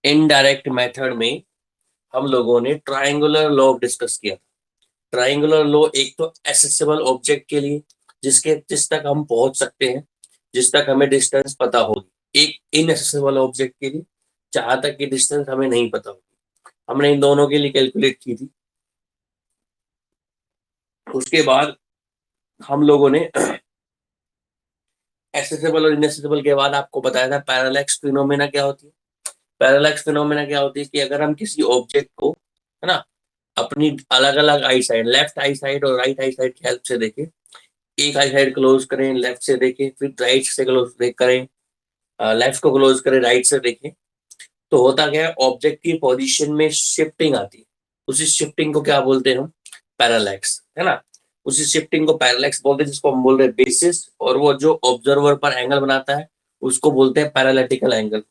Indirect method में हम लोगों ने ट्रायंगुलर लॉ डिस्कस किया। ट्रायंगुलर लॉ एक तो एसेसिबल ऑब्जेक्ट के लिए, जिस तक हम पहुंच सकते हैं, जिस तक हमें डिस्टेंस पता होगी। एक इनएसेसिबल ऑब्जेक्ट के लिए, जहां तक की डिस्टेंस हमें नहीं पता होगी। हमने इन दोनों के लिए कैलकुलेट की थी। उसके बाद हम लोगों ने एसेसिबल और इनएसेसिबल के बाद आपको बताया था पैरेलैक्स फिनोमेना क्या होती है। पैरेलैक्स फिनोमेना क्या होती है कि अगर हम किसी ऑब्जेक्ट को, है ना, अपनी अलग अलग आई साइड, लेफ्ट आई साइड और राइट आई साइड की हेल्प से देखें, एक आई साइड क्लोज करें, लेफ्ट से देखें, फिर राइट से क्लोज करें, लेफ्ट को क्लोज करें, राइट से देखें, तो होता क्या है, ऑब्जेक्ट की पोजीशन में शिफ्टिंग आती है। उसी शिफ्टिंग को क्या बोलते हैं हम? पैरेलैक्स, है ना। उसी शिफ्टिंग को पैरेलैक्स बोलते हैं, जिसको हम बोल रहे हैं बेसिस, और वो जो ऑब्जर्वर पर एंगल बनाता है उसको बोलते हैं पैरेलैटिकल एंगल।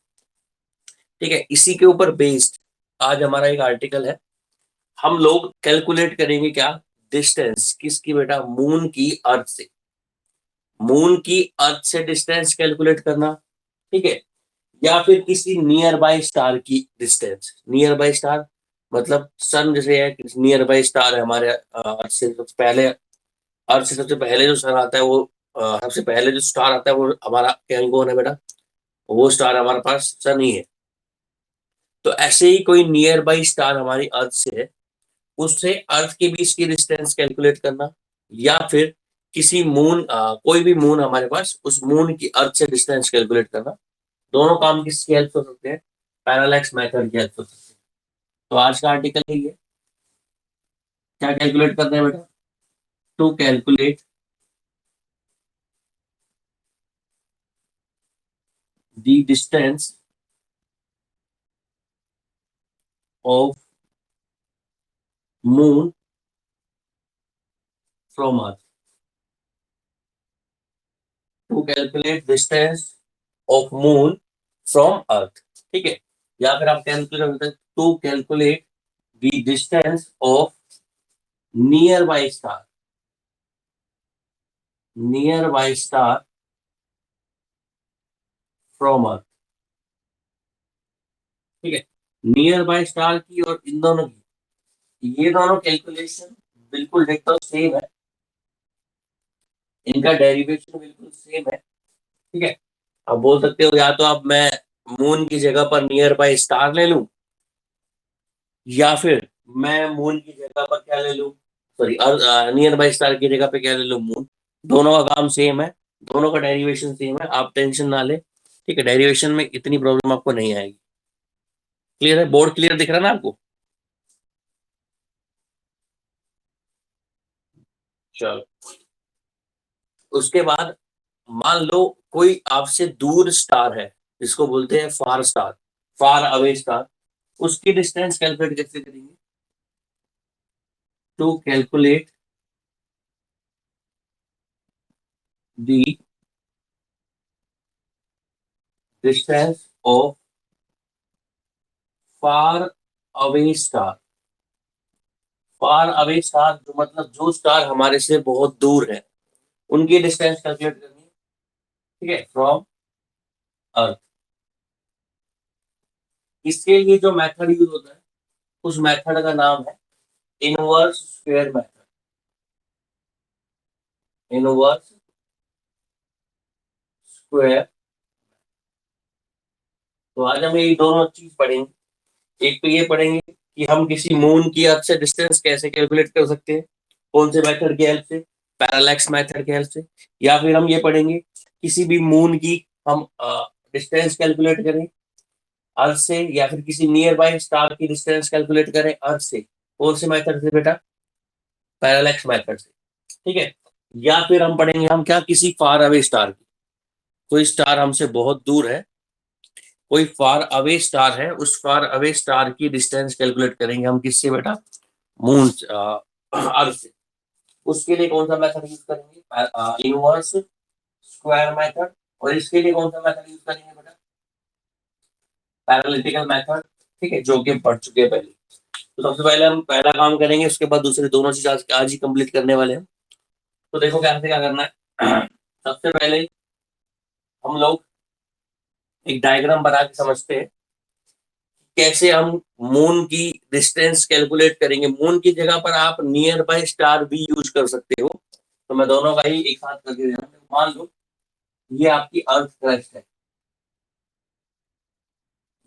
ठीक है, इसी के ऊपर बेस्ड आज हमारा एक आर्टिकल है। हम लोग कैलकुलेट करेंगे क्या? डिस्टेंस किसकी बेटा? मून की अर्थ से। मून की अर्थ से डिस्टेंस कैलकुलेट करना, ठीक है, या फिर किसी नियर बाय स्टार की डिस्टेंस। नियर बाय स्टार मतलब सन जैसे है, नियर बाय स्टार है हमारे अर्थ से सबसे पहले। अर्थ से सबसे पहले जो सन आता है वो सबसे पहले जो स्टार आता है वो हमारा क्या कौन है बेटा? वो स्टार हमारे पास सन ही है। तो ऐसे ही कोई नियर बाय स्टार हमारी अर्थ से है, उससे अर्थ के बीच की डिस्टेंस कैलकुलेट करना, या फिर किसी मून, कोई भी मून हमारे पास, उस मून की अर्थ से डिस्टेंस कैलकुलेट करना। दोनों काम किसकी हेल्प से हो सकते हैं? पैरालैक्स मेथड की हेल्प से हो सकते हैं। तो आज का आर्टिकल यही है। क्या कैलकुलेट करते हैं बेटा? To calculate the distance of moon from earth. To calculate distance of moon from earth, ठीक है। या फिर आप कैलकुलेट करते हैं to calculate the distance of nearby star, nearby star from earth, ठीक है। नियर बाय स्टार की और इन दोनों की, ये दोनों कैलकुलेशन बिल्कुल डिट्टो सेम है। इनका डेरिवेशन बिल्कुल सेम है, ठीक है। अब बोल सकते हो या तो अब मैं मून की जगह पर नियर बाय स्टार ले लूं, या फिर मैं मून की जगह पर क्या ले लूं, सॉरी, नियर बाय स्टार की जगह पे क्या ले लूं? मून। दोनों का काम सेम है, दोनों का डेरिवेशन सेम है, आप टेंशन ना ले, ठीक है। डेरिवेशन में इतनी प्रॉब्लम आपको नहीं आएगी। क्लियर है? बोर्ड क्लियर दिख रहा है ना आपको? चलो, उसके बाद मान लो कोई आपसे दूर स्टार है, जिसको बोलते हैं far star, far away star. उसकी डिस्टेंस कैलकुलेट कैसे करेंगे? To calculate the distance of far away star. Far away star जो मतलब जो स्टार हमारे से बहुत दूर है, उनकी डिस्टेंस कैलकुलेट करनी है, ठीक है, फ्रॉम अर्थ। इसके लिए जो मेथड यूज होता है, उस मेथड का नाम है inverse square method. Inverse square. तो आज हम ये दोनों चीज पढ़ेंगे। एक तो ये पढ़ेंगे कि हम किसी मून की अर्थ से डिस्टेंस कैसे कैलकुलेट कर सकते हैं, कौन से मेथड की हेल्प से? पैरालैक्स मेथड की हेल्प से। या फिर हम ये पढ़ेंगे किसी भी मून की हम डिस्टेंस कैलकुलेट करें अर्थ से, या फिर किसी नियर बाय स्टार की डिस्टेंस कैलकुलेट करें अर्थ से। कौन से मेथड से बेटा? पैरालैक्स मेथड से, ठीक है। या फिर हम पढ़ेंगे हम क्या, किसी फार अवे स्टार की, कोई स्टार हमसे बहुत दूर है, कोई फार अवे स्टार है, उस फार अवे स्टार की डिस्टेंस कैलकुलेट करेंगे हम किससे बेटा? मून, अर्थ से। उसके लिए कौन सा मेथड यूज करेंगे? Inverse square method. और इसके लिए कौन सा मेथड यूज करेंगे बेटा? पैरालिटिकल मेथड, ठीक है, जो कि हम पढ़ चुके हैं पहले। तो सबसे पहले हम पहला काम करेंगे, उसके बाद दूसरे दोनों चीज आज ही कंप्लीट करने वाले हैं। तो देखो कैसे क्या करना है। सबसे पहले हम लोग एक डायग्राम बना के समझते हैं कैसे हम मून की डिस्टेंस कैलकुलेट करेंगे। मून की जगह पर आप नियर बाय स्टार भी यूज कर सकते हो। तो मैं दोनों का ही एक साथ करके दे रहा हूँ। मान लो ये आपकी अर्थ क्रस्ट है,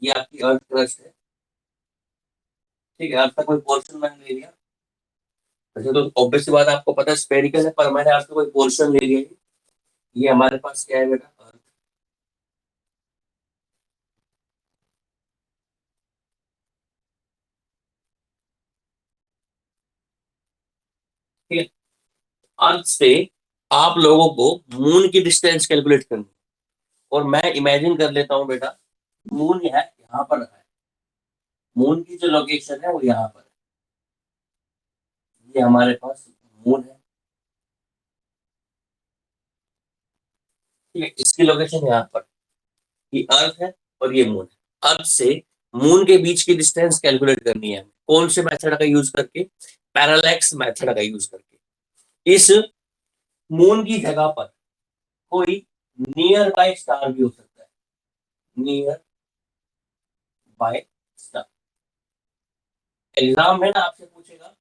ये आपकी अर्थ क्रस्ट है, ठीक है। अर्थ का कोई पोर्शन मैंने ले लिया, वैसे तो ऑब्वियस सी बात है, आपको पता है स्फेरिकल है, पर मैंने आपको कोई पोर्शन ले लिया। ये हमारे पास क्या है बेटा, अर्थ। ठीक है, अर्थ से आप लोगों को मून की डिस्टेंस कैलकुलेट करनी है। और मैं इमेजिन कर लेता हूँ बेटा, मून है यहाँ पर है, मून की जो लोकेशन है वो यहाँ पर है। ये हमारे पास मून है, ठीक है। इसकी लोकेशन यहाँ पर, ये अर्थ है और ये मून है। अर्थ से मून के बीच की डिस्टेंस कैलकुलेट करनी है। कौन से मेथड का यूज करके? पैरालैक्स मेथड का यूज करके। इस मून की जगह पर कोई नियर बाय स्टार भी हो सकता है, नियर बाय स्टार। एग्जाम है ना, आपसे पूछेगा,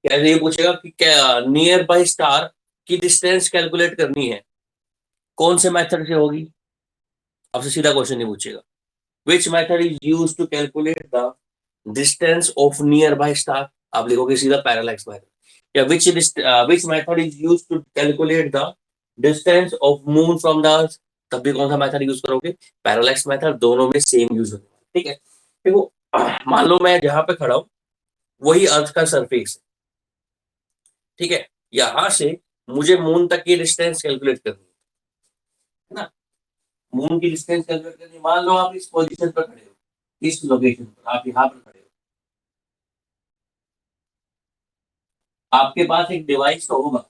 क्या ये पूछेगा कि क्या नियर बाय स्टार की डिस्टेंस कैलकुलेट करनी है, कौन से मेथड से होगी? आपसे सीधा क्वेश्चन नहीं पूछेगा। Which method is use to calculate the distance of nearby star? आप लिखोगे सीधा पैरालैक्स मेथड। या which method is use to calculate the distance of moon from the earth? तब भी कौन सा मेथड यूज करोगे? Parallax method. दोनों में सेम यूज होगा, ठीक है। देखो, मान लो मैं जहां पे खड़ा हूं वही अर्थ का सरफेस है, ठीक है। यहां से मुझे मून तक की डिस्टेंस कैलकुलेट करनी है ना। मून की डिस्टेंस कैलकुलेट करनी है। मान लो आप इस पोजीशन पर खड़े हो, इस लोकेशन पर आप यहाँ पर खड़े हो, आपके पास एक डिवाइस तो होगा।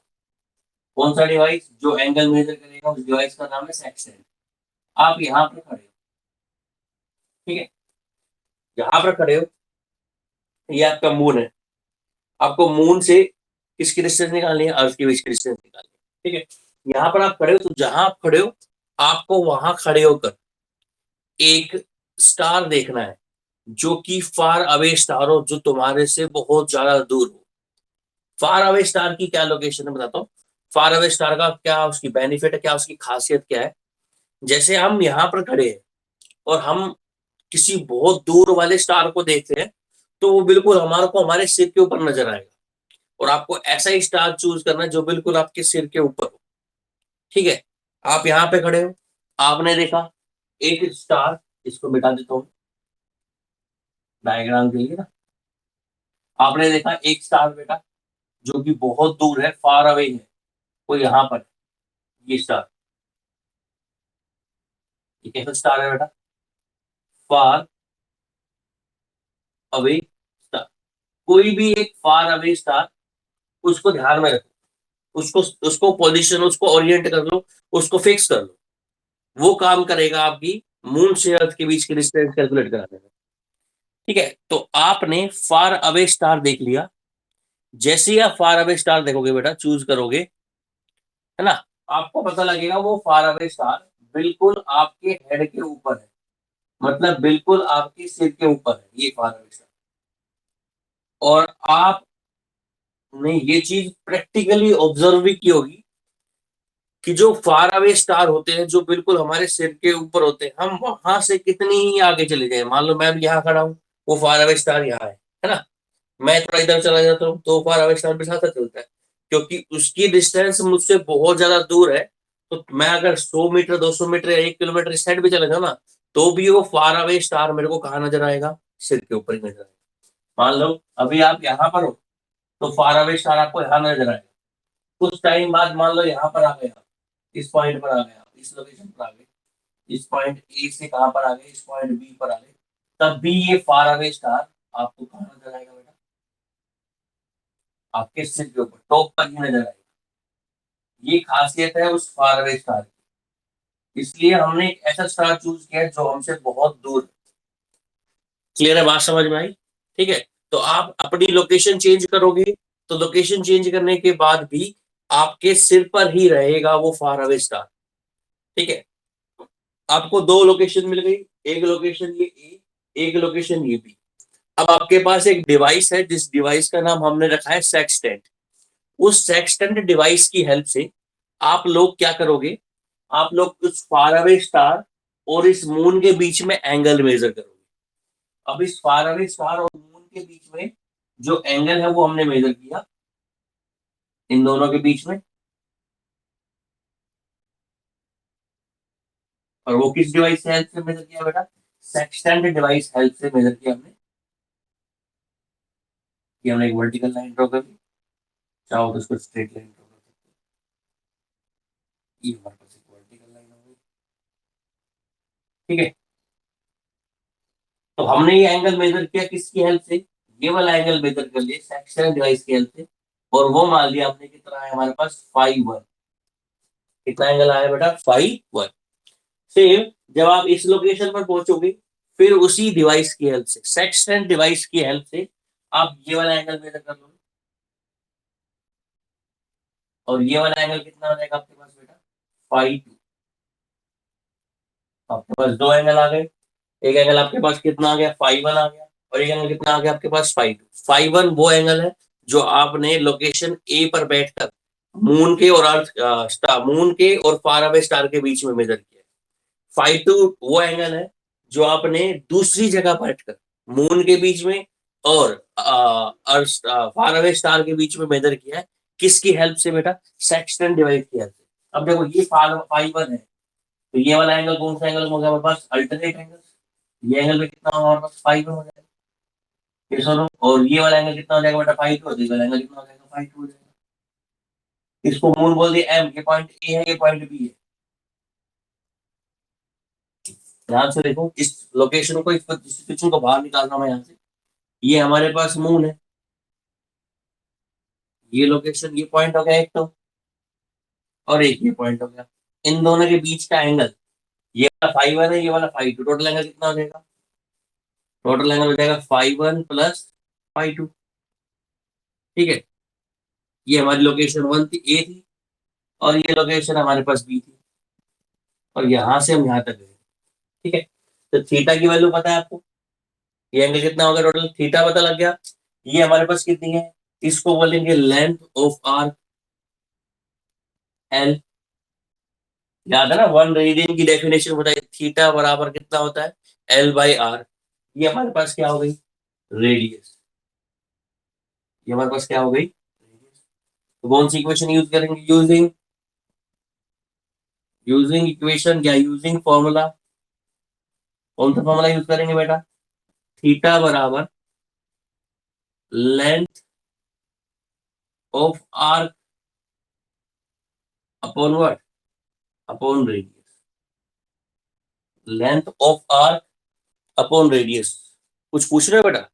कौन सा डिवाइस? जो एंगल मेजर करेगा, उस डिवाइस का नाम है सेक्सटेंट। आप यहाँ पर खड़े हो, ठीक है, यहाँ पर खड़े हो, ये आपका मून है। आपको मून से किसकी डिस्टेंस निकालनी है? अर्थ के बीच की डिस्टेंस निकालनी है, ठीक है। यहाँ पर आप खड़े हो, तो जहां आप खड़े हो आपको वहां खड़े होकर एक स्टार देखना है, जो कि फार अवे स्टार हो, जो तुम्हारे से बहुत ज्यादा दूर हो। फार अवे स्टार की क्या लोकेशन है बताता हूँ। फार अवे स्टार का क्या उसकी बेनिफिट है, क्या उसकी खासियत क्या है? जैसे हम यहाँ पर खड़े हैं और हम किसी बहुत दूर वाले स्टार को देखते हैं, तो वो बिल्कुल हमारे को हमारे सिर के ऊपर नजर आएगा। और आपको ऐसा ही स्टार चूज करना है जो बिल्कुल आपके सिर के ऊपर हो, ठीक है। आप यहाँ पे खड़े हो, आपने देखा एक स्टार, इसको मिटा देता हूँ डायग्राम के लिए ना। आपने देखा एक स्टार बेटा, जो कि बहुत दूर है, फार अवे है, वो यहाँ पर है, ये स्टार। ये कैसा स्टार है बेटा? फार अवे स्टार। कोई भी एक फार अवे स्टार, उसको ध्यान में रखो, उसको उसको पोजीशन, उसको ओरिएंट कर लो, उसको फिक्स कर लो। वो काम करेगा आपकी मून से अर्थ के बीच की डिस्टेंस कैलकुलेट कराने में, ठीक है। तो आपने फार अवे स्टार देख लिया। जैसे ही आप फार अवे स्टार देखोगे बेटा, चूज करोगे, है ना, आपको पता लगेगा वो फार अवे स्टार बिल्कुल आपके हेड के ऊपर है, मतलब बिल्कुल आपके सिर के ऊपर है ये फार अवे स्टार। और आपने ये चीज प्रैक्टिकली ऑब्जर्व भी की होगी कि जो फार अवे स्टार होते हैं, जो बिल्कुल हमारे सिर के ऊपर होते हैं, हम वहां से कितनी ही आगे चले जाए, मान लो मैं यहाँ खड़ा हूँ, वो फार अवे स्टार यहाँ है ना, मैं थोड़ा इधर चला जाता हूँ तो फार अवे स्टार भी साथ साथ चलता है, क्योंकि उसकी डिस्टेंस मुझसे बहुत ज्यादा दूर है। तो मैं अगर 100 मीटर, 200 मीटर या 1 किलोमीटर इस साइड भी चला जाऊँ ना, तो भी वो फार अवे स्टार मेरे को कहाँ नजर आएगा? सिर के ऊपर ही नजर आएगा। मान लो अभी आप यहाँ पर हो, तो फार अवे स्टार आपको यहाँ नजर आएगा। कुछ टाइम बाद मान लो यहाँ पर आ गए आप, इस पॉइंट पर आ गए आप, इस लोकेशन पर आ गए, इस पॉइंट ए से कहाँ पर आ गए, इस पॉइंट बी पर आ गए, तब भी ये फार अवे स्टार आपको कहाँ नजर आएगा बेटा? आपके सिर के ऊपर, टॉप पर ही नजर आएगा। ये खासियत है उस फार अवे स्टार की। इसलिए हमने एक ऐसा स्टार चूज किया है जो हमसे बहुत दूर है। क्लियर है? बात समझ में आई? ठीक है। तो आप अपनी लोकेशन चेंज करोगे, तो लोकेशन चेंज करने के बाद भी आपके सिर पर ही रहेगा वो फार अवे स्टार, ठीक है। आपको दो लोकेशन मिल गई, एक लोकेशन ये ए, एक लोकेशन ये भी। अब आपके पास एक डिवाइस है, जिस डिवाइस का नाम हमने रखा है सेक्सटेंट। उस सेक्सटेंट डिवाइस की हेल्प से आप लोग क्या करोगे, आप लोग उस फार अवे स्टार और इस मून के बीच में एंगल मेजर करोगे। अब इस फार अवे स्टार और मून के बीच में जो एंगल है वो हमने मेजर किया, इन दोनों के बीच में। और वो किस डिवाइस से हेल्प से मेजर किया बेटा, सेक्सटेंट डिवाइस हेल्प से मेजर किया हमने। कि हमने एक वर्टिकल लाइन ड्रॉ कर दी, चाहो तो उसको स्ट्रेट लाइन ड्रॉ कर सकते हैं। ये हमारे पास एक वर्टिकल लाइन हो गई, ठीक है। तो हमने ये एंगल मेजर किया किसकी हेल्प से, ये वाला एंगल मेजर कर लिया सेक्शन डिवाइस की हेल्प से, और वो मान लिया हमने कितना है हमारे पास 5 1। कितना एंगल आया बेटा, 5 1। सेम जब आप इस लोकेशन पर पहुंचोगे, फिर उसी डिवाइस की हेल्प से, सेक्शन डिवाइस की हेल्प से आप ये वाला एंगल मेजर कर लो, और ये वाला एंगल कितना आ जाएगा आपके पास बेटा, 5 2। आपके पास दो एंगल आ गए। एक एंगल आपके पास कितना आ गया, 5 1 आ गया, और एक एंगल कितना आ गया आपके पास, 5 2। 5 1 वो एंगल है जो आपने लोकेशन ए पर बैठकर मून के और अर्थ स्टार, मून के और फार अवे स्टार के बीच में मेजर किया। 5 2 वो एंगल है जो आपने दूसरी जगह बैठकर मून के बीच में और अर्थ फार अवे स्टार के बीच में मेजर किया है। किसकी हेल्प से बेटा, सेक्सटेंट डिवाइस की हेल्प से। अब देखो ये 5 1 है, तो ये वाला एंगल कौन सा एंगल हो गया हमारे पास, अल्टरनेट एंगल। ये एंगल पे कितना होगा हमारे पास, 5 1 हो जाएगा। ये सुनो, और ये वाला एंगल कितना हो जाएगा बेटा, 5 2। ये वाला एंगल कितना हो जाएगा, 5 2 हो जाएगा। इसको मून बोल दिया एम, ये पॉइंट ए है, ये पॉइंट बी है। ध्यान से देखो इस लोकेशन को, इस सिचुएशन को बाहर निकालना मैं यहाँ से। ये हमारे पास मून है, ये लोकेशन, ये पॉइंट हो गया एक तो, और एक ये पॉइंट हो गया। इन दोनों के बीच का एंगल, ये वाला 5 1 है, ये वाला 5 2। टोटल एंगल कितना हो जाएगा, टोटल एंगल हो जाएगा 5 1 प्लस 5 2। ठीक है, ये हमारी लोकेशन 1 थी, ए थी, और ये लोकेशन हमारे पास बी थी, और यहां से हम यहाँ तक गए। ठीक है, तो थीटा की वैल्यू पता है आपको, ये एंगल कितना होगा, टोटल थीटा पता लग गया। ये हमारे पास कितनी है, इसको बोलेंगे लेंथ ऑफ आर्क एल। याद है ना, 1 रेडियन की डेफिनेशन बताइए, थीटा बराबर कितना होता है, L/R। ये हमारे पास क्या हो गई, रेडियस। ये हमारे पास क्या हो गई, रेडियस। तो कौन सी इक्वेशन यूज करेंगे, यूजिंग यूजिंग इक्वेशन, क्या यूजिंग फॉर्मूला। कौन सा फॉर्मूला यूज करेंगे बेटा, थीटा बराबर length of arc upon what, upon radius. Length of arc upon radius. कुछ पूछ रहे हो बेटा,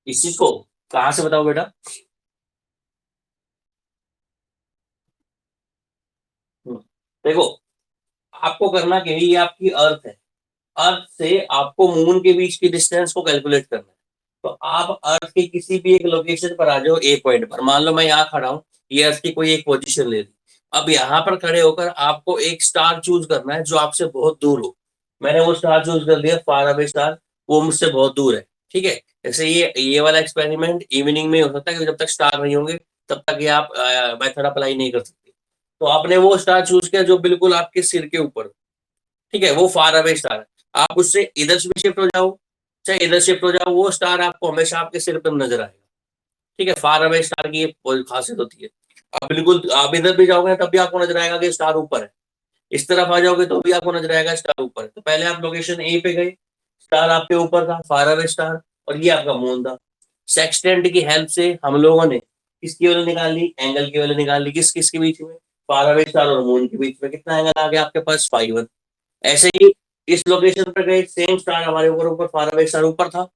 इस चीज को कहां से बताओ बेटा। देखो, आपको करना क्या है, ये आपकी अर्थ है, अर्थ से आपको मून के बीच की डिस्टेंस को कैलकुलेट करना है। तो आप अर्थ के किसी भी एक लोकेशन पर आ जाओ, ए पॉइंट पर। मान लो मैं यहाँ खड़ा हूँ, ये अर्थ की कोई एक पोजीशन ले ली। अब यहाँ पर खड़े होकर आपको एक स्टार चूज करना है जो आपसे बहुत दूर हो। मैंने वो स्टार चूज कर लिया, फार अवे स्टार, वो मुझसे बहुत दूर है। ठीक है, जैसे ये वाला एक्सपेरिमेंट इवनिंग में हो सकता है, कि जब तक स्टार नहीं होंगे तब तक ये आप मेथड अप्लाई नहीं कर सकते। तो आपने वो स्टार चूज किया जो बिल्कुल आपके सिर के ऊपर। ठीक है, वो फार अवे स्टार है। आप उससे इधर से भी शिफ्ट हो जाओ, चाहे इधर शिफ्ट हो जाओ, वो स्टार आपको हमेशा आपके सिर पर नजर आएगा। ठीक है, फार अवे स्टार की ये खासियत होती है। आप बिल्कुल, आप इधर भी जाओगे तब भी आपको नजर आएगा कि स्टार ऊपर है। इस तरफ आ जाओगे तो भी आपको नजर आएगा स्टार ऊपर है। तो पहले आप लोकेशन ए पे गए, स्टार आपके ऊपर था, फार अवे स्टार, और ये आपका मून था। सेक्सटेंट की हेल्प से हम लोगों ने किसकी वैल्यू निकाल ली, एंगल की वैल्यू निकाल ली। किस किस के बीच में, फार अवे स्टार और मून के बीच में कितना एंगल आ गया आपके पास, 5 1। ऐसे ही इस लोकेशन पर गए, सेम स्टार हमारे ऊपर ऊपर फार अवे स्टार ऊपर था,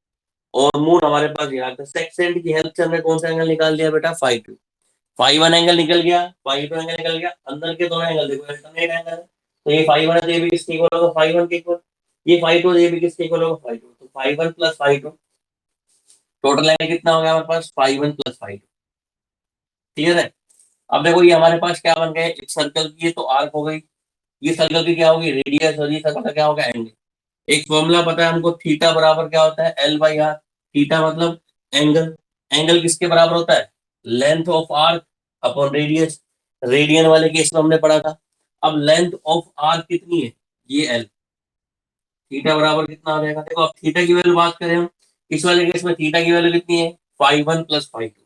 और मून हमारे पास यहाँ था। सेक्सटेंट की हेल्प से हमने कौन सा एंगल निकाल लिया बेटा, 5 2। 5 1 एंगल निकल गया, 5 2 एंगल निकल गया। अंदर के दोनों एंगल देखो, अल्टरनेट एंगल है। तो ये 5 1 है, तो ये भी किसके इक्वल होगा, 5 1 के इक्वल। ये 5 2 ये भी किसके इक्वल होगा, 5 2। तो 5 1 प्लस 5 2, टोटल एंगल कितना हो गया हमारे पास, 5 1 प्लस 5 2। क्लियर है। अब देखो ये हमारे पास क्या बन गया, एक सर्कल की है तो आर्क हो गई, ये सर्कल की क्या होगी, रेडियस, और ये सर्कल का क्या होगा, एंगल। एक फॉर्मूला पता है हमको, थीटा बराबर क्या होता है, एल बाई आर। थीटा मतलब एंगल। एंगल किसके बराबर होता है, length of arc upon radius. Radian वाले केस में हमने पढ़ा था। अब लेंथ ऑफ आर्क कितनी है, ये एल। थीटा बराबर कितना आ जाएगा, देखो अब थीटा की वैल्यू बात करें हम, इस वाले केस में थीटा की वैल्यू कितनी है, five one plus five two.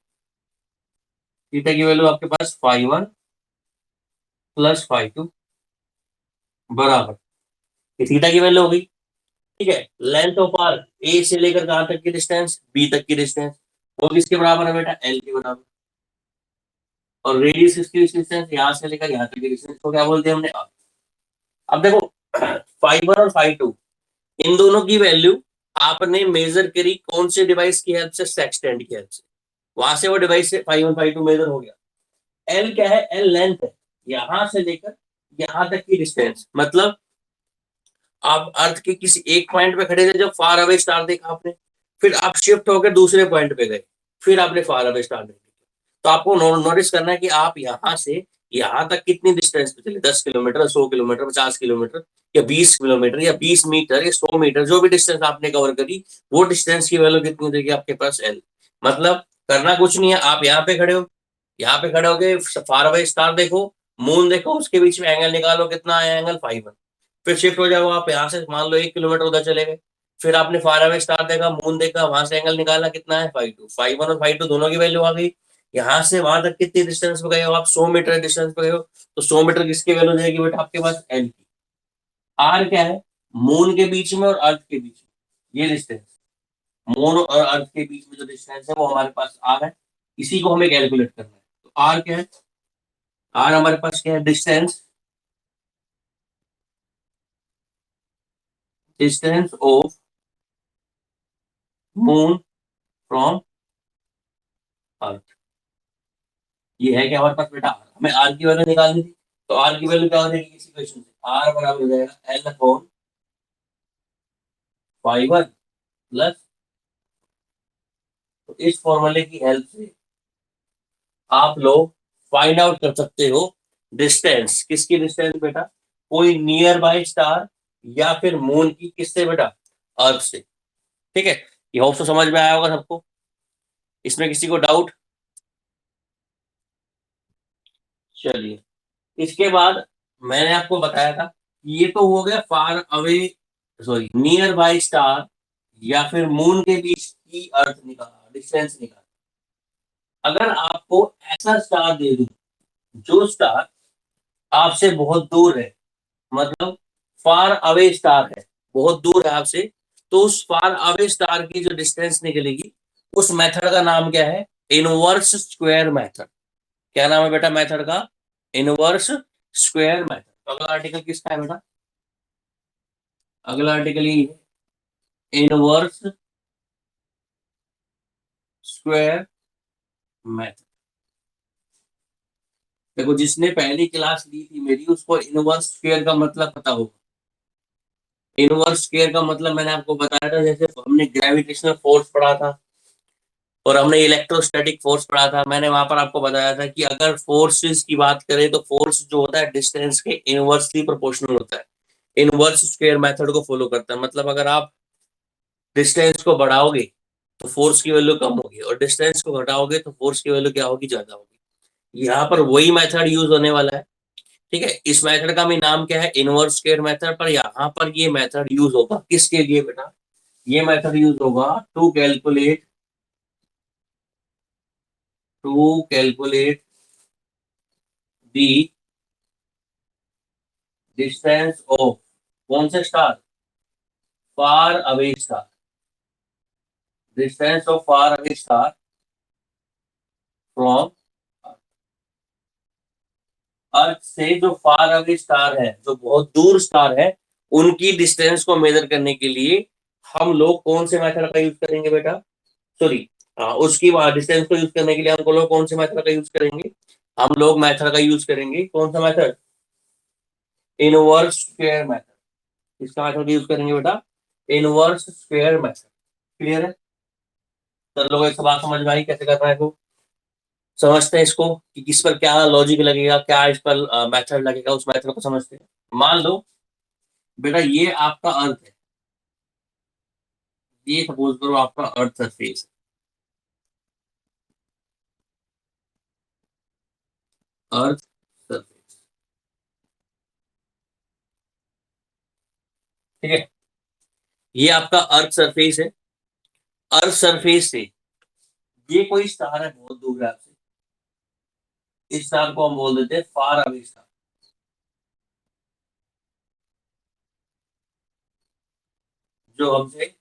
Theta की वैल्यू आपके पास five one plus five two बराबर, ये थीटा की वैल्यू हो गई। ठीक है, लेंथ ऑफ आर्क ए से लेकर कहां तक की डिस्टेंस, बी तक की डिस्टेंस, वो किसके बराबर है बेटा, एल के बराबर। और रेडियस इसकी डिस्टेंस यहाँ से लेकर यहाँ तक की डिस्टेंस को क्या बोलते हैं हमने, आर। अब देखो फाइव वन और फाइव टू, इन दोनों की वैल्यू आपने मेजर करी कौन से डिवाइस की हेल्प से, सेक्सटेंट की हेल्प से। वहां से वो डिवाइस से five one five two measure हो गया। एल क्या है, एल लेंथ है, यहां से लेकर यहां तक की डिस्टेंस। मतलब आप अर्थ के किसी एक पॉइंट पे खड़े थे, जब फार अवे स्टार देखा आपने, फिर आप शिफ्ट होकर दूसरे पॉइंट पे गए, फिर आपने फार अवे स्टार देखा, तो आपको नोटिस करना है कि आप यहाँ से यहाँ तक कितनी डिस्टेंस पे चले, 10 किलोमीटर, 100 किलोमीटर, 50 किलोमीटर, या 20 किलोमीटर, या 20 मीटर, या 100 मीटर, जो भी डिस्टेंस आपने कवर करी, वो डिस्टेंस की वैल्यू कितनी देगी आपके पास, एल। मतलब करना कुछ नहीं है, आप यहाँ पे खड़े हो, यहाँ पे खड़े होके फार अवे स्टार देखो, मून देखो, उसके बीच में एंगल निकालो, कितना आया एंगल, फाइव। फिर शिफ्ट हो जाओ आप यहाँ से, मान लो 1 किलोमीटर उधर चले गए, फिर आपने फार अवे स्टार देखा, मून देखा, वहां से एंगल निकाला, कितना है, फाइव टू। फाइव वन और फाइव टू दोनों की वैल्यू आ गई। यहाँ से वहां तक कितनी डिस्टेंस पे गए हो आप, 100 मीटर डिस्टेंस पे गए हो, तो 100 मीटर किसकी वैल्यू देगी बेटा आपके पास, एल की। आर क्या है, मून के बीच में और अर्थ के बीच में ये डिस्टेंस, मून और अर्थ के बीच में जो डिस्टेंस है वो हमारे पास आर है, इसी को हमें कैलकुलेट करना है। तो आर क्या है, आर हमारे पास क्या है, distance, distance of moon from earth. ये है क्या हमारे पास बेटा, हमें आर की वैल्यू निकालनी थी। तो आर की वैल्यू क्या हो जाएगी इस इक्वेशन से, आर बराबर हो जाएगा L upon five one plus, तो इस फॉर्मूले की हेल्प से आप लोग फाइंड आउट कर सकते हो डिस्टेंस, किसकी डिस्टेंस बेटा, कोई नियर बाय स्टार या फिर मून की, किससे बेटा, अर्थ से। ठीक है, ये होप तो समझ में आया होगा सबको, इसमें किसी को डाउट। चलिए, इसके बाद मैंने आपको बताया था, ये तो हो गया far away, sorry near by star या फिर मून के बीच की अर्थ निकाला, डिस्टेंस निकाला। अगर आपको ऐसा स्टार दे दूं जो स्टार आपसे बहुत दूर है, मतलब फार अवे स्टार है, बहुत दूर है आपसे, तो उस फार अवे स्टार की जो डिस्टेंस निकलेगी, उस मेथड का नाम क्या है, इनवर्स स्क्वायर मेथड। क्या नाम है बेटा मेथड का, इनवर्स स्क्वायर मेथड। तो अगला आर्टिकल किसका है बेटा, अगला आर्टिकल ये इनवर्स स्क्वायर मेथड। देखो जिसने पहली क्लास ली थी मेरी, उसको इनवर्स स्क्वायर का मतलब पता होगा। इनवर्स स्क्वायर का मतलब मैंने आपको बताया था, जैसे हमने ग्रेविटेशनल फोर्स पढ़ा था और हमने इलेक्ट्रोस्टैटिक फोर्स पढ़ा था, मैंने वहां पर आपको बताया था कि अगर फोर्सेस की बात करें तो फोर्स जो होता है डिस्टेंस के इनवर्सली प्रोपोर्शनल होता है। इनवर्स स्क्वायर मेथड को फॉलो करता है, मतलब अगर आप डिस्टेंस को बढ़ाओगे तो फोर्स की वैल्यू कम होगी, और डिस्टेंस को घटाओगे तो फोर्स की वैल्यू क्या होगी, ज्यादा होगी। यहाँ पर वही मेथड यूज होने वाला है। ठीक है, इस मेथड का भी नाम क्या है, इनवर्स स्क्वायर मेथड। पर यहाँ पर ये मेथड यूज होगा किसके लिए बेटा, ये मेथड यूज होगा to calculate the distance of कौन से star, far away star, distance of far away star from earth से। जो फार अवे स्टार है, जो बहुत दूर स्टार है, उनकी डिस्टेंस को मेजर करने के लिए हम लोग कौन से मेथड का यूज करेंगे बेटा, सॉरी, उसकी डिस्टेंस को यूज करने के लिए हम लोग कौन से मेथड का यूज करेंगे, हम लोग मेथड का यूज करेंगे कौन सा मेथड, इनवर्स स्क्वायर मेथड। इसका मेथड यूज करेंगे बेटा, इनवर्स स्क्वायर मेथड। क्लियर है, सब लोगों को बात समझ में आई कैसे करना है तो। समझते हैं इसको कि किस पर क्या लॉजिक लगेगा, क्या इस पर मेथड लगेगा, उस मेथड को समझते हैं। मान लो बेटा ये आपका अर्थ है, ये सपोज करो आपका अर्थ सरफेस, अर्थ सरफेस, ठीक है, ये आपका अर्थ सरफेस है। अर्थ सरफेस से ये कोई स्टार है बहुत दूर है आपसे, इस स्टार को हम बोल देते हैं फार अवे स्टार, जो हमसे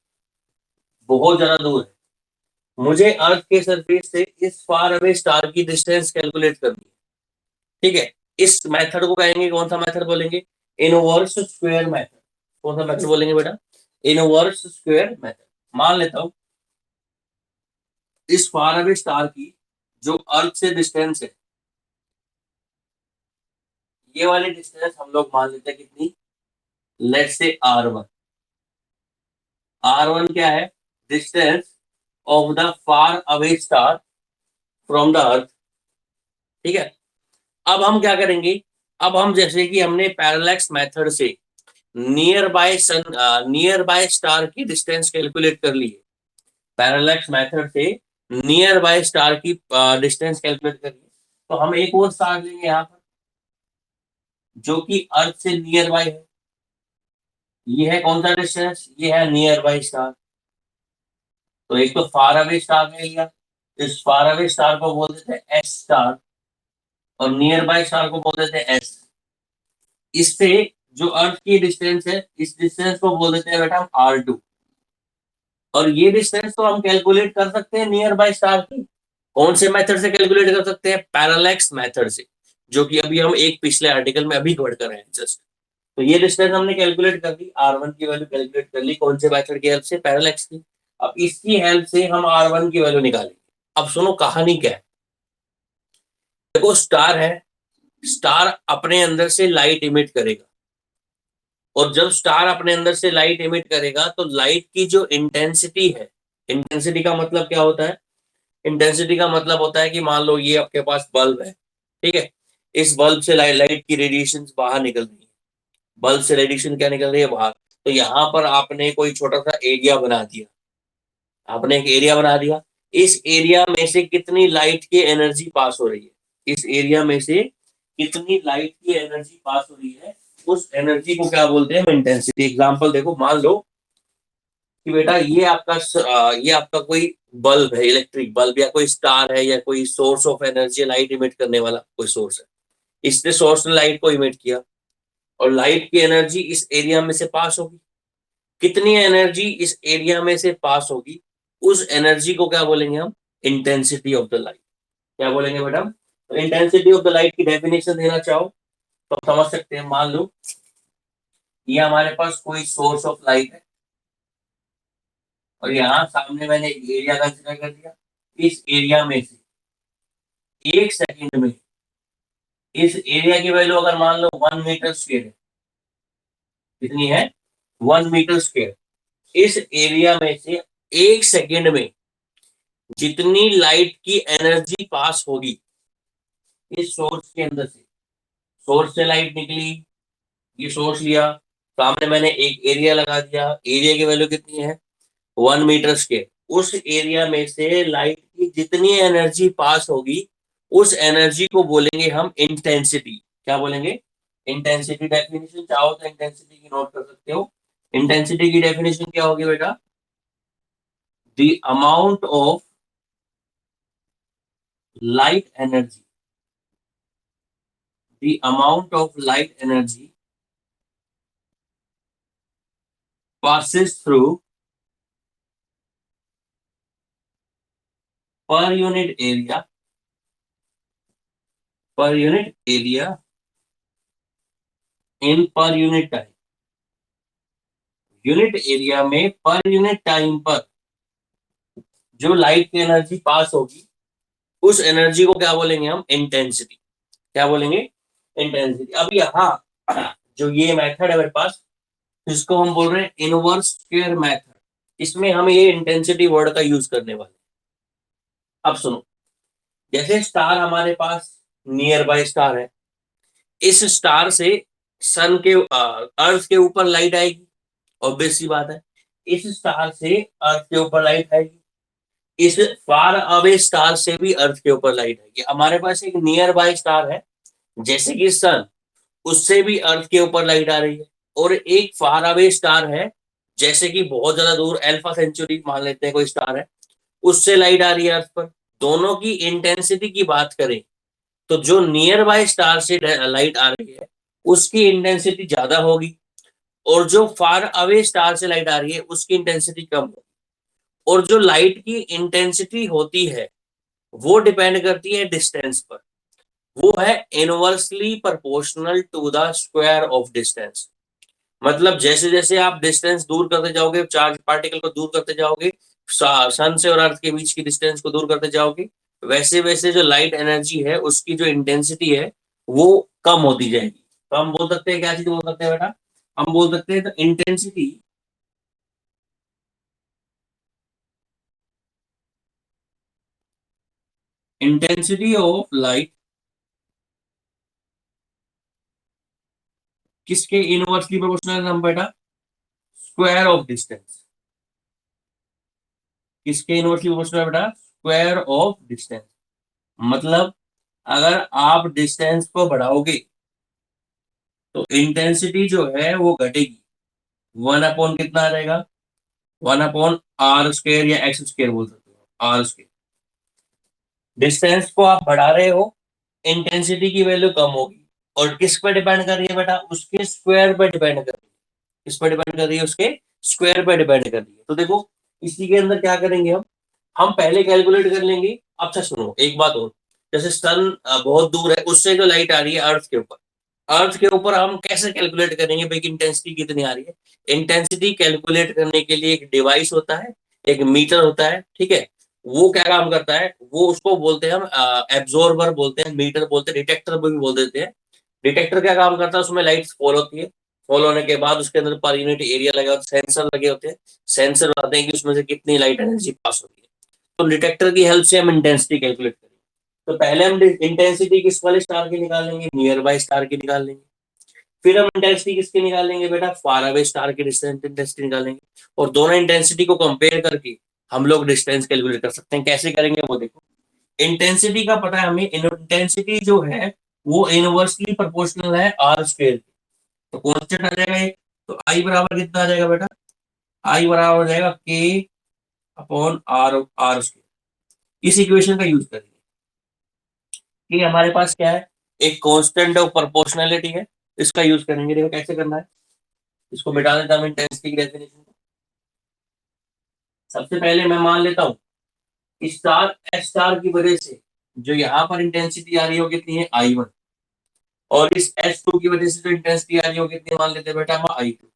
बहुत ज्यादा दूर है। मुझे अर्थ के सरफेस से इस फार अवे स्टार की डिस्टेंस कैलकुलेट करनी है, ठीक है। इस मेथड को कहेंगे, कौन सा मेथड बोलेंगे? Inverse square method. कौन सा मेथड बोलेंगे बेटा? Inverse square method. मान लेता हूं इस फार अवे स्टार की जो अर्थ से डिस्टेंस है, ये वाली डिस्टेंस हम लोग मान लेते हैं कितनी, लेट्स से R1। R1 क्या है? Distance of the far away star from the अर्थ, ठीक है। अब हम क्या करेंगे? अब हम जैसे कि हमने पैरेलैक्स मेथड से नियर बाय स्टार की डिस्टेंस कैलकुलेट कर ली है, पैरेलैक्स मेथड से नियर बाय स्टार की डिस्टेंस कैलकुलेट कर ली, तो हम एक और स्टार लेंगे यहाँ पर जो कि अर्थ से नियर बाय है। ये है कौन सा डिस्टेंस? ये है नियर बाय स्टार। तो एक तो फार अवे स्टार ले लिया, इस फार अवे स्टार को बोल देते हैं एस स्टार, और नियर बाय स्टार को बोल देते हैं एस। इससे जो अर्थ की डिस्टेंस है, इस डिस्टेंस को बोल देते हैं बेटा हम R2। और ये डिस्टेंस तो हम कैलकुलेट कर सकते हैं नियर बाय स्टार की। कौन से मेथड से कैलकुलेट कर सकते हैं? पैरेलैक्स मेथड से, जो कि अभी हम एक पिछले आर्टिकल में अभी पढ़ कर आए हैं जस्ट। तो ये डिस्टेंस हमने कैलकुलेट कर ली, R1 की वैल्यू कैलकुलेट कर ली, कौन से मेथड की हेल्प से? पैरेलैक्स की। अब इसकी हेल्प से हम R1 की वैल्यू निकालेंगे। अब सुनो कहानी क्या है। देखो स्टार है, स्टार अपने अंदर से लाइट इमिट करेगा, और जब स्टार अपने अंदर से लाइट इमिट करेगा तो लाइट की जो इंटेंसिटी है, इंटेंसिटी का मतलब क्या होता है? इंटेंसिटी का मतलब होता है कि मान लो ये आपके पास बल्ब है, ठीक है, इस बल्ब से लाइट की रेडिएशन बाहर निकल रही है, बल्ब से रेडिएशन क्या निकल रही है? बाहर। तो यहाँ पर आपने कोई छोटा सा एरिया बना दिया, आपने एक एरिया बना दिया, इस एरिया में से कितनी लाइट की एनर्जी पास हो रही है, इस एरिया में से कितनी लाइट की एनर्जी पास हो रही है, उस एनर्जी को क्या बोलते हैं? इंटेंसिटी। एग्जांपल देखो, मान लो कि बेटा ये आपका कोई बल्ब है, इलेक्ट्रिक बल्ब, या कोई स्टार है, या कोई source of energy light emit करने वाला कोई सोर्स है। इसने सोर्स ने लाइट को इमिट किया, और लाइट की एनर्जी इस एरिया में से पास होगी। कितनी एनर्जी इस एरिया में से पास होगी, उस एनर्जी को क्या बोलेंगे हम? Intensity of the light. क्या बोलेंगे बेटा? तो इंटेंसिटी ऑफ द लाइट की डेफिनेशन देना चाहो तो समझ सकते हैं। मान लो ये हमारे पास कोई सोर्स ऑफ लाइट है, और यहाँ सामने मैंने एक एरिया कंसीडर कर दिया। इस एरिया में से एक सेकंड में इस एरिया की वैल्यू अगर मान लो 1 मीटर स्क्वायर है, कितनी है? 1 मीटर स्क्वायर। इस एरिया में से एक सेकंड में जितनी लाइट की एनर्जी पास होगी इस सोर्स के अंदर से, सोर्स से लाइट निकली, ये सोर्स लिया, सामने मैंने एक एरिया लगा दिया, एरिया की वैल्यू कितनी है? 1 मीटर स्क्वायर। उस एरिया में से लाइट की जितनी एनर्जी पास होगी, उस एनर्जी को बोलेंगे हम इंटेंसिटी। क्या बोलेंगे? इंटेंसिटी। डेफिनेशन चाहो तो इंटेंसिटी की नोट कर सकते हो। इंटेंसिटी की डेफिनेशन क्या होगी बेटा? The amount of light energy, the amount of light energy passes through per unit area, per unit area in per unit time। Unit area में पर यूनिट टाइम पर जो लाइट की एनर्जी पास होगी, उस एनर्जी को क्या बोलेंगे हम? इंटेंसिटी। क्या बोलेंगे? इंटेंसिटी। अब यहाँ जो ये मेथड है मेरे पास, इसको हम बोल रहे हैं इनवर्स स्क्वायर मेथड। इसमें हम ये इंटेंसिटी वर्ड का यूज करने वाले हैं। अब सुनो, जैसे स्टार हमारे पास नियर बाय स्टार है, इस स्टार से सन के अर्थ के ऊपर लाइट आएगी, ऑब्वियस सी बात है। इस स्टार से अर्थ के ऊपर लाइट आएगी, इस फार अवे स्टार से भी अर्थ के ऊपर लाइट आएगी। हमारे पास एक नियर बाय स्टार है जैसे कि सन, उससे भी अर्थ के ऊपर लाइट आ रही है, और एक फार अवे स्टार है जैसे कि बहुत ज्यादा दूर अल्फा सेंचुरी मान लेते हैं कोई स्टार है, उससे लाइट आ रही है अर्थ पर। दोनों की इंटेंसिटी की बात करें तो जो नियर बाय स्टार से लाइट आ रही है उसकी इंटेंसिटी ज्यादा होगी, और जो फार अवे स्टार से लाइट आ रही है उसकी इंटेंसिटी कम होगी। और जो लाइट की इंटेंसिटी होती है वो डिपेंड करती है डिस्टेंस पर, वो है inversely proportional to the square of distance. मतलब जैसे जैसे आप डिस्टेंस दूर करते जाओगे, चार्ज पार्टिकल को दूर करते जाओगे, सन से और अर्थ के बीच की डिस्टेंस को दूर करते जाओगे, वैसे वैसे जो लाइट एनर्जी है उसकी जो इंटेंसिटी है वो कम होती जाएगी। तो हम बोल सकते हैं, क्या चीज बोल सकते हैं बेटा, हम बोल सकते हैं तो इंटेंसिटी ऑफ लाइट किसके इनवर्सली प्रोपोर्शनल है बेटा, स्क्वायर ऑफ डिस्टेंस। किसके इनवर्सली प्रोपोर्शनल है बेटा, स्क्वायर ऑफ डिस्टेंस। मतलब अगर आप डिस्टेंस को बढ़ाओगे तो इंटेंसिटी जो है वो घटेगी। वन अपॉन कितना आ जाएगा, वन अपॉन आर स्क्र या एक्स स्क्र बोल सकते हो, आर स्क्र। डिस्टेंस को आप बढ़ा रहे हो, इंटेंसिटी की वैल्यू कम होगी, और किस पे डिपेंड कर रही है बेटा, उसके स्क्वायर पे डिपेंड कर रही है। किस पे डिपेंड कर रही है, उसके स्क्वायर पे डिपेंड कर रही है। तो देखो इसी के अंदर क्या करेंगे हम पहले कैलकुलेट कर लेंगे। अच्छा सुनो एक बात और, जैसे सन बहुत दूर है, उससे जो लाइट आ रही है अर्थ के ऊपर, अर्थ के ऊपर हम कैसे कैलकुलेट करेंगे भाई इंटेंसिटी कितनी आ रही है। इंटेंसिटी कैलकुलेट करने के लिए एक डिवाइस होता है, एक मीटर होता है, ठीक है। वो क्या काम करता है, वो उसको बोलते हैं हम एब्जॉर्बर बोलते हैं, मीटर बोलते हैं, डिटेक्टर भी बोल देते हैं। डिटेक्टर क्या काम करता है, उसमें लाइट फॉल होती है, फॉल होने के बाद उसके अंदर पर यूनिट एरिया लगे होते हैं, सेंसर लगे होते हैं, सेंसर बताते हैं कि उसमें से कितनी लाइट एनर्जी पास हो रही है। तो डिटेक्टर की हेल्प से हम इंटेंसिटी कैलकुलेट करेंगे। तो पहले हम इंटेंसिटी किस वाले स्टार की निकालेंगे, नियर बाय स्टार की निकालेंगे। फिर हम इंटेंसिटी किसकी निकालेंगे बेटा, फार अवे स्टार की डिस्टेंस इंटेंसिटी निकालेंगे। और दोनों इंटेंसिटी को कंपेयर करके हम लोग डिस्टेंस कैलकुलेट कर सकते हैं। कैसे करेंगे वो देखो, इंटेंसिटी का पता है हमें, इंटेंसिटी जो है वो इनवर्सली प्रोपोर्शनल है आर स्क्वायर। तो कॉन्स्टेंट आ जाएगा एक, तो आई बराबर कितना आ जाएगा बेटा, आई बराबर हो जाएगा के अपॉन आर, आर स्क्वायर। इस इक्वेशन का यूज करेंगे कि हमारे पास क्या है, एक कांस्टेंट ऑफ प्रोपोर्शनैलिटी है, इसका यूज करेंगे। देखो कैसे करना है, इसको मिटा देता हूं इंटेंसिटी की डेफिनेशन को। सबसे पहले मैं मान लेता हूँ स्टार एस स्टार की वजह से जो यहाँ पर इंटेंसिटी आ रही है वो कितनी है, आई वन। और इस एस टू की वजह से जो इंटेंसिटी आ रही है वो कितनी मान लेते हैं बेटा हम, आई टू।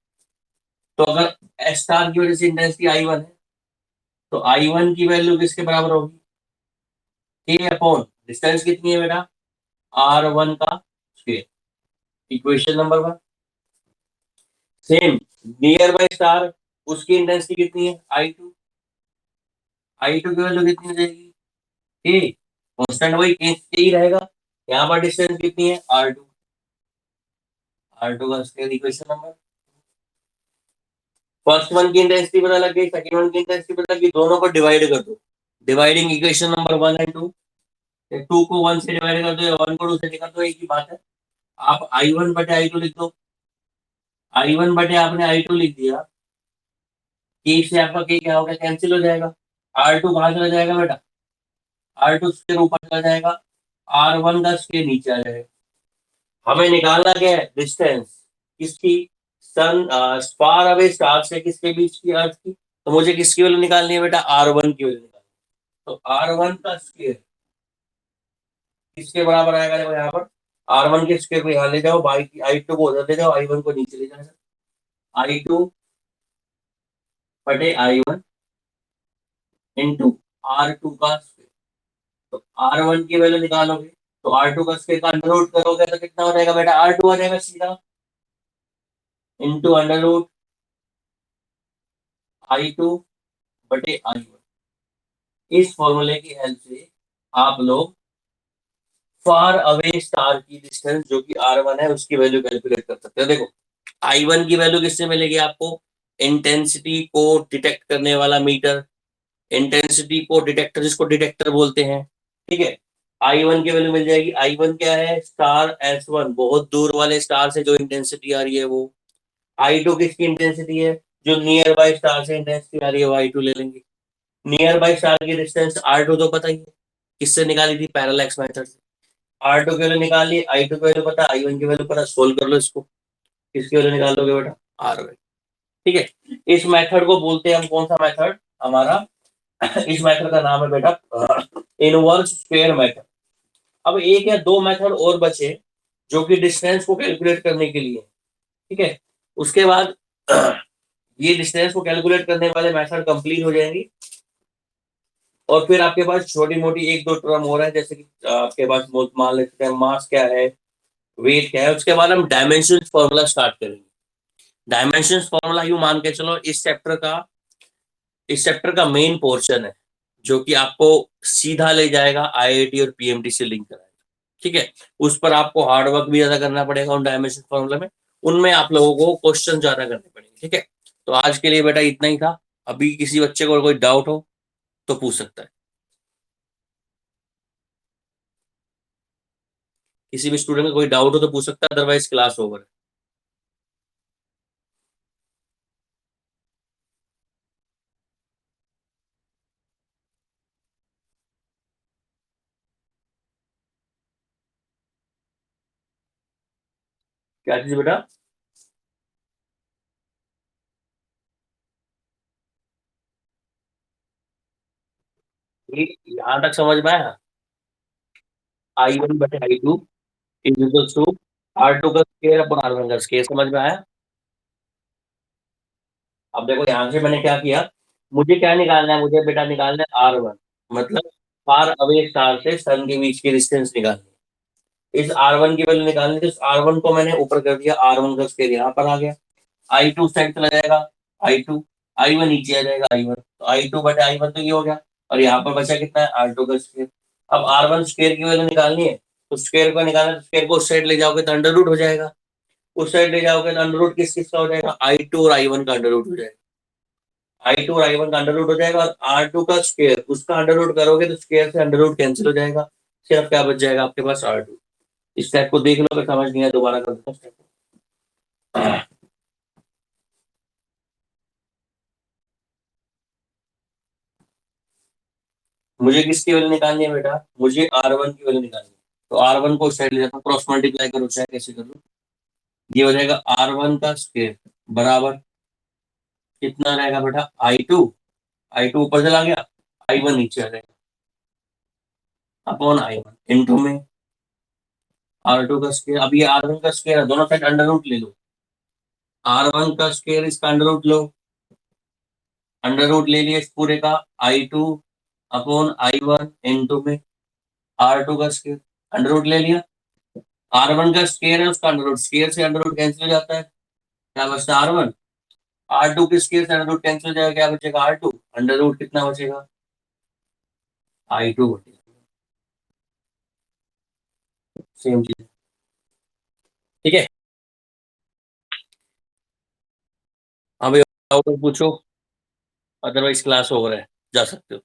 तो अगर एस स्टार की वजह से इंटेंसिटी आई वन है तो आई वन की वैल्यू किसके बराबर होगी, ए अपॉन डिस्टेंस कितनी है बेटा, आर वन का square. Equation number one. Same near by star, उसकी इंटेंसिटी कितनी है, आई टू। आई टू की वैल्यू कितनी हो जाएगी, ए कांस्टेंट वही के ही रहेगा। यहाँ पर डिस्टेंस कितनी है, आर टू, आर टू का square. Equation number first one की इंटेंसिटी पता लग गई, सेकंड वन की इंटेंसिटी पता लग गई, दोनों को डिवाइड कर दो। Dividing equation number one and two, two को वन से डिवाइड कर दो या वन को टू से निकाल दो, एक ही बात है। आप आई वन बटे आई टू लिख दो, आई वन बटे आपने आई टू लिख दिया, के से आपका के क्या होगा, कैंसिल हो जाएगा। आर टू कहाँ चला जाएगा बेटा, आर टू स्क्वायर ऊपर चला जाएगा, आर वन का स्क्वायर नीचे आ जाएगा। हमें निकालना क्या है, डिस्टेंस किसकी, सन फार अवे स्टार से किसके बीच की, अर्थ की। तो मुझे किसकी वैल्यू निकालनी है बेटा, आर वन की वैल्यू निकालनी है। तो आर वन का स्क्वायर किसके बराबर आएगा, देखो यहाँ पर आर वन के स्क्वायर को यहाँ ले जाओ, बाई आई टू को उधर ले जाओ, आई वन को नीचे ले जाओ। आई टू बटे I one into R two का स्क्वायर। तो आर वन की वैल्यू निकालोगे तो आर टू का स्क्वायर का अंडर रूट करोगे तो कितना हो जाएगा बेटा, आर टू आ जाएगा सीधा, into under root I two बटे आई वन। इस फॉर्मूले की हेल्प से आप लोग फार अवे स्टार की डिस्टेंस जो कि R1 है उसकी वैल्यू कैलकुलेट कर सकते हैं। देखो I1 की वैल्यू किससे मिलेगी आपको? इंटेंसिटी को डिटेक्ट करने वाला मीटर, इंटेंसिटी को डिटेक्टर, जिसको डिटेक्टर बोलते हैं, ठीक है। I1 की वैल्यू मिल जाएगी। I1 क्या है? स्टार S1, बहुत दूर वाले स्टार से जो इंटेंसिटी आ रही है वो। I2 किसकी इंटेंसिटी है? जो नियर बाय स्टार से इंटेंसिटी आ रही है वो I2 ले लेंगे। नियर बाय स्टार की डिस्टेंस R2 तो पता ही है, किससे निकाली थी? पैरेलैक्स मेथड से। R2 की वैल्यू निकाली, I2 की वैल्यू पता, I1 की वैल्यू पता, सोल्व कर लो इसको। किसकी वैल्यू निकालोगे बेटा? R1। ठीक है। इस मेथड को बोलते हैं हम, कौन सा मेथड हमारा? इस मेथड का नाम है बेटा इनवर्स स्क्वायर मेथड। अब एक या दो मेथड और बचे जो कि डिस्टेंस को कैलकुलेट करने के लिए, ठीक है। उसके बाद ये डिस्टेंस को कैलकुलेट करने वाले मेथड कंप्लीट हो जाएंगी और फिर आपके पास छोटी मोटी एक दो टर्म हो रहा है, जैसे कि आपके पास मान लेते हैं मास क्या है, वेट क्या है। उसके बाद हम डायमेंशन फॉर्मूला स्टार्ट करेंगे। डायमेंशन फॉर्मूला यू मान के चलो इस चैप्टर का मेन पोर्शन है, जो कि आपको सीधा ले जाएगा आईआईटी और पीएमटी से लिंक कराएगा। ठीक है। उस पर आपको हार्ड वर्क भी ज्यादा करना पड़ेगा उन डायमेंशन फॉर्मूला में, उनमें आप लोगों को क्वेश्चन ज्यादा करने पड़ेंगे। ठीक है। तो आज के लिए बेटा इतना ही था। अभी किसी बच्चे को कोई डाउट हो तो पूछ सकता है। किसी भी स्टूडेंट को कोई डाउट हो तो पूछ सकता है, अदरवाइज क्लास ओवर है। क्या चीज बेटा? यहाँ तक समझ में आया? I1/I2 is equal to R2 का स्क्वायर अपॉन R1 का स्क्वायर, समझ में आया? अब देखो यहाँ से मैंने क्या किया, मुझे क्या निकालना है? मुझे बेटा निकालना है R1, मतलब फार अवे स्टार से सन के बीच की डिस्टेंस निकालनी है। इस R1 की वैल्यू निकालनी है, तो इस R1 को मैंने ऊपर कर दिया, R1 का स्क्वायर यहाँ पर आ गया। I2 साइड चला जाएगा, I2, I1 नीचे आ जाएगा, I1, तो I2/I1 तो ये हो गया। और यहाँ पर बचा कितना है? R2 का स्क्वायर। अब R1 स्क्वायर की वैल्यू निकालनी है, तो स्क्वायर को निकालना है, तो स्क्वायर को उस साइड ले जाओगे तो अंडर रूट हो जाएगा। उस साइड ले जाओगे तो अंडर रूट किस किस का हो जाएगा? I2 और I1 का अंडर रूट हो जाएगा। I2 और I1 का अंडर रूट हो जाएगा, और R2 का स्क्वायर, उसका अंडर रूट करोगे तो स्क्वायर से अंडर रूट कैंसिल हो जाएगा। सिर्फ क्या बच जाएगा आपके पास? R2। इस टाइप को देख लो, अगर समझ नहीं आया दोबारा कर दो। मुझे किसकी वैल्यू निकालनी है बेटा? मुझे R1 की वैल्यू निकालनी है। तो R1 को साइड ले जाता हूँ, क्रॉस मल्टीप्लाई करो, चाहे कैसे कर लो। ये हो जाएगा R1 का स्क्वायर बराबर कितना रहेगा बेटा? I2, I2 ऊपर चला गया, I1 नीचे आ जाएगा, अपॉन I1 इंटू में R2 का स्क्वायर। अब ये R1 का स्क्वायर है, दोनों साइड अंडर रूट ले लो। R1 का स्क्वायर, इसका अंडर रूट लो, अंडर रूट ले लिया इस पूरे का, I2 अपॉन I1 इंटू में R2 का स्क्वायर, अंडर रूट ले लिया। R1 का स्क्वायर है, उसका अंडर रूट, स्क्वायर से अंडर रूट कैंसिल हो जाता है, क्या बचता है? R1। R2 के स्क्वायर से अंडर रूट कैंसिल हो जाएगा, क्या बचेगा? R2। अंडर रूट कितना बचेगा? I2 बचेगा। सेम चीज। ठीक है। हाँ भाई, और पूछो, अदरवाइज क्लास ओवर है, जा सकते हो।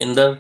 इंदर।